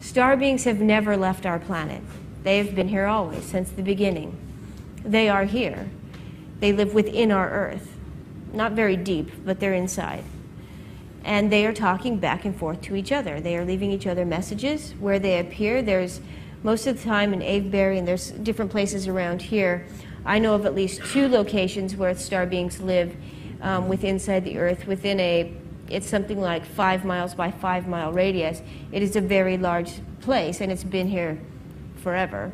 Star beings have never left our planet. They have been here always, since the beginning. They are here. They live within our Earth. Not very deep, but they're inside. And they are talking back and forth to each other. They are leaving each other messages. Where they appear, there's most of the time in Avebury, and there's different places around here, I know of at least 2 locations where star beings live inside the Earth, it's something like 5 miles by 5 mile radius. It is a very large place, and it's been here forever.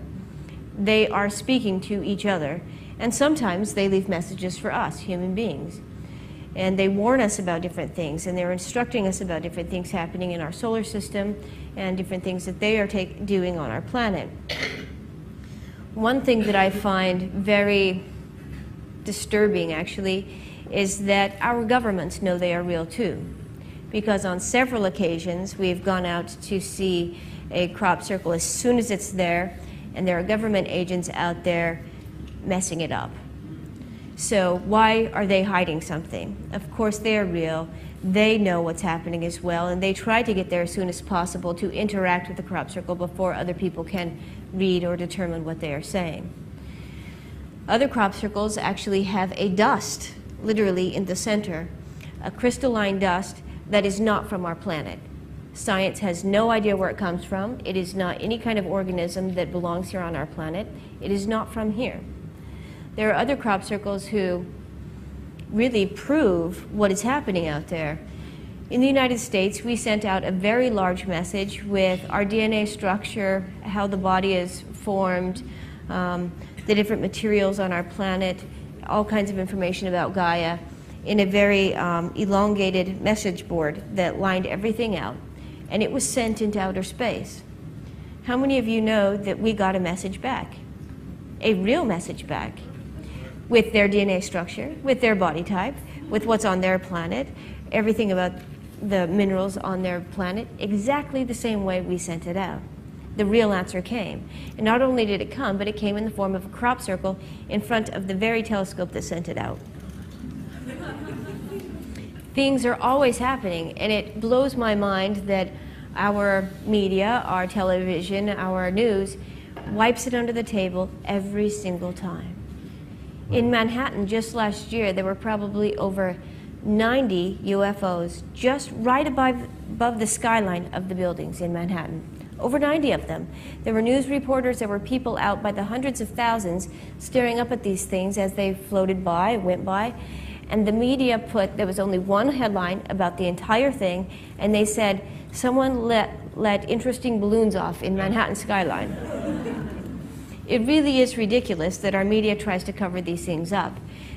They are speaking to each other, and sometimes they leave messages for us, human beings. And they warn us about different things, and they're instructing us about different things happening in our solar system and different things that they are doing on our planet. One thing that I find very disturbing, actually, is that our governments know they are real too. Because on several occasions, we've gone out to see a crop circle as soon as it's there, and there are government agents out there messing it up. So why are they hiding something? Of course they are real. They know what's happening as well, and they try to get there as soon as possible to interact with the crop circle before other people can read or determine what they are saying. Other crop circles actually have a dust, literally in the center, a crystalline dust that is not from our planet. Science has no idea where it comes from. It is not any kind of organism that belongs here on our planet. It is not from here. There are other crop circles who really prove what is happening out there. In the United States, we sent out a very large message with our DNA structure, how the body is formed, the different materials on our planet, all kinds of information about Gaia, in a very elongated message board that lined everything out. And it was sent into outer space. How many of you know that we got a message back? A real message back, with their DNA structure, with their body type, with what's on their planet, everything about the minerals on their planet, exactly the same way we sent it out. The real answer came. And not only did it come, but it came in the form of a crop circle in front of the very telescope that sent it out. Things are always happening, and it blows my mind that our media, our television, our news, wipes it under the table every single time. In Manhattan, just last year, there were probably over 90 UFOs just right above the skyline of the buildings in Manhattan. Over 90 of them. There were news reporters, there were people out by the hundreds of thousands staring up at these things as they floated by, went by. And the media there was only one headline about the entire thing, and they said, someone let interesting balloons off in Manhattan skyline. It really is ridiculous that our media tries to cover these things up.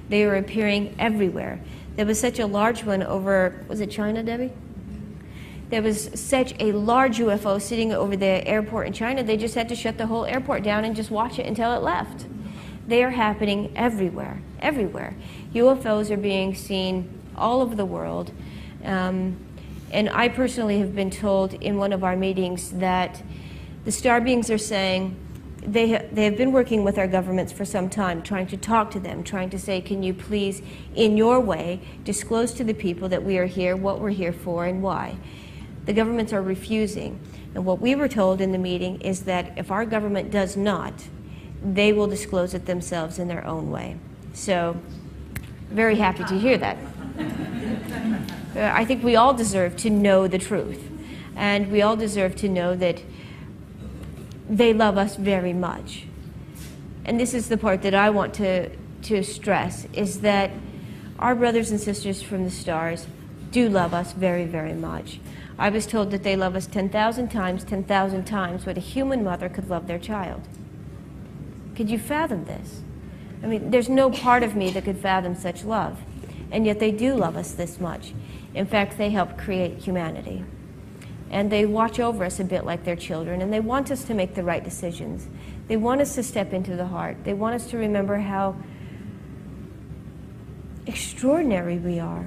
They are appearing everywhere. There was such a large one over, was it China, Debbie? There was such a large UFO sitting over the airport in China, they just had to shut the whole airport down and just watch it until it left. They are happening everywhere, everywhere. UFOs are being seen all over the world. And I personally have been told in one of our meetings that the star beings are saying they have been working with our governments for some time, trying to talk to them, trying to say, can you please, in your way, disclose to the people that we are here, what we're here for, and why. The governments are refusing. And what we were told in the meeting is that if our government does not, they will disclose it themselves in their own way. So, very happy to hear that. I think we all deserve to know the truth. And we all deserve to know that they love us very much. And this is the part that I want to stress, is that our brothers and sisters from the stars do love us very, very much. I was told that they love us 10,000 times what a human mother could love their child. Could you fathom this? I mean, there's no part of me that could fathom such love. And yet they do love us this much. In fact, they help create humanity. And they watch over us a bit like their children, and they want us to make the right decisions. They want us to step into the heart. They want us to remember how extraordinary we are.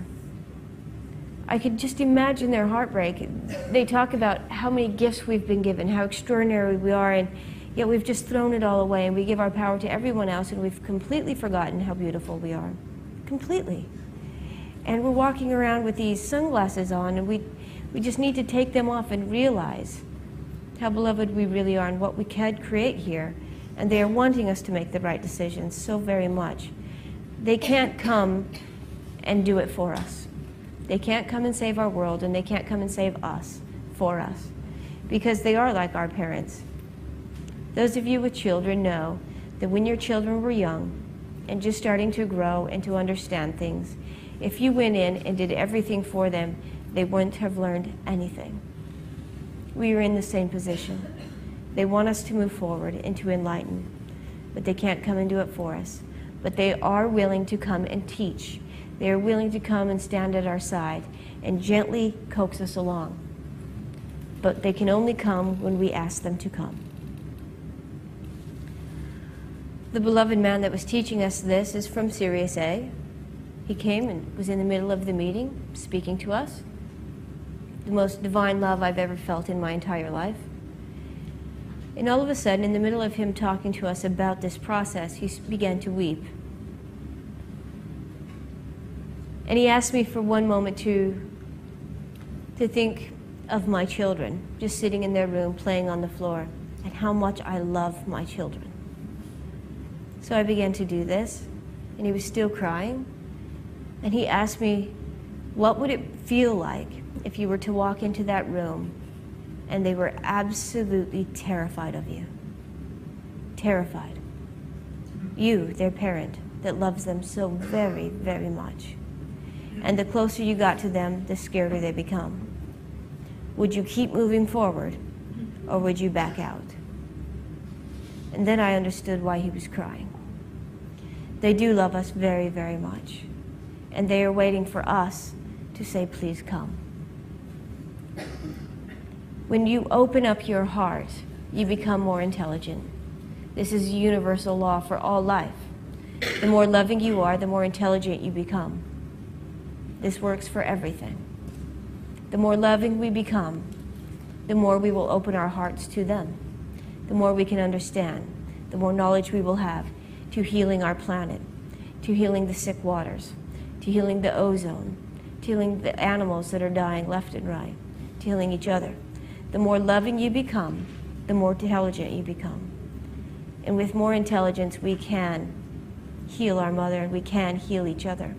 I could just imagine their heartbreak. They talk about how many gifts we've been given, how extraordinary we are, and yet we've just thrown it all away, and we give our power to everyone else, and we've completely forgotten how beautiful we are. Completely. And we're walking around with these sunglasses on, and we just need to take them off and realize how beloved we really are and what we can create here. And they are wanting us to make the right decisions so very much. They can't come and do it for us. They can't come and save our world, and they can't come and save us for us, because they are like our parents. Those of you with children know that when your children were young and just starting to grow and to understand things, if you went in and did everything for them, they wouldn't have learned anything. We are in the same position. They want us to move forward and to enlighten, but they can't come and do it for us. But they are willing to come and teach. They are willing to come and stand at our side and gently coax us along. But they can only come when we ask them to come. The beloved man that was teaching us this is from Sirius A. He came and was in the middle of the meeting speaking to us. The most divine love I've ever felt in my entire life. And all of a sudden, in the middle of him talking to us about this process, he began to weep. And he asked me for one moment to think of my children, just sitting in their room, playing on the floor, and how much I love my children. So I began to do this, and he was still crying. And he asked me, what would it feel like if you were to walk into that room and they were absolutely terrified of you? Terrified. You, their parent, that loves them so very, very much. And the closer you got to them, the scarier they become. Would you keep moving forward, or would you back out? And then I understood why he was crying. They do love us very, very much. And they are waiting for us to say, please come. When you open up your heart, you become more intelligent. This is a universal law for all life. The more loving you are, the more intelligent you become. This works for everything. The more loving we become, the more we will open our hearts to them. The more we can understand, the more knowledge we will have to healing our planet, to healing the sick waters, to healing the ozone, to healing the animals that are dying left and right, to healing each other. The more loving you become, the more intelligent you become. And with more intelligence, we can heal our mother, and we can heal each other.